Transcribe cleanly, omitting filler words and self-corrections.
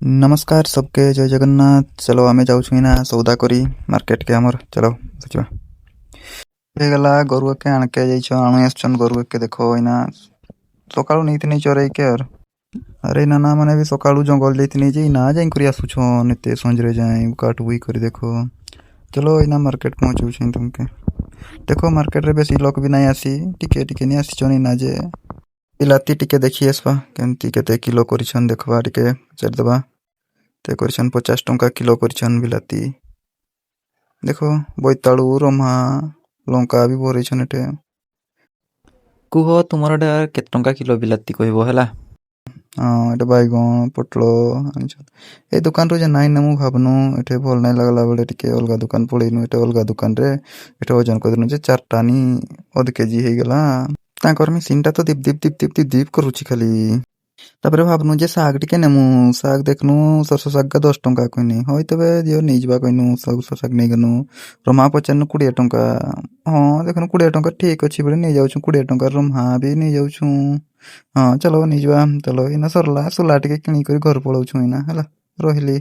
नमस्कार सबके जय जगन्नाथ। चलो आमे जाऊँ ना सौदा करी मार्केट के हमर चलो बुझवा गला गरु के आणके जाइछ आणु आछन गरु के देखो इना सकाळु नहीं चोरई के अरे नाना माने भी सकाळु जंगल जैतनी जे ना जाई करी आसुछन एते संजरे जाई काट बुई करी देखो चलो इना मार्केट पहुंचू छी तुमके देखो मार्केट रे बेसी लोग भी नहीं आसी टिके टिके नहीं आसी चनी ना जे बिलाती टिके देखि आसबा केमती केते किलो करिछन देखबा टिके चल दबा ते करिछन 50 टंका किलो करिछन बिलाती देखो बोईतालु रम्हा लंका भी भरिछन एटे कुह तुमर केते टंका किलो बिलाती कहबो हैला एटे बैगन पोटल आनिछन ए दुकान रो जे नाइ ना मु भाबनु एटे भल नाइ लागला बेले टिके अलगा दुकान पळेनु एटे अलगा दुकान रे एटे वजन कर देनु जे 4टा नी अध केजी हे गेला ताकर में सिनटा तो दीप दीप दीप दीप दीप दीप करूची खाली तापरे भाबनु जे साग टिके नेमु साग देखनु सरसो साग का 10 टंका कहनी होय तबे दियो नै जबा कहनु सरसो साग नै गनु रमा पचन 20 टंका हां देखनु 20 टंका ठीक अछि बले नै जाउछु 20 टंका रमा भी नै जाउछु हां चलो नै जबा चलो इना सरला सुला टिके किनी करी घर पळौछु इना हला रोहिली।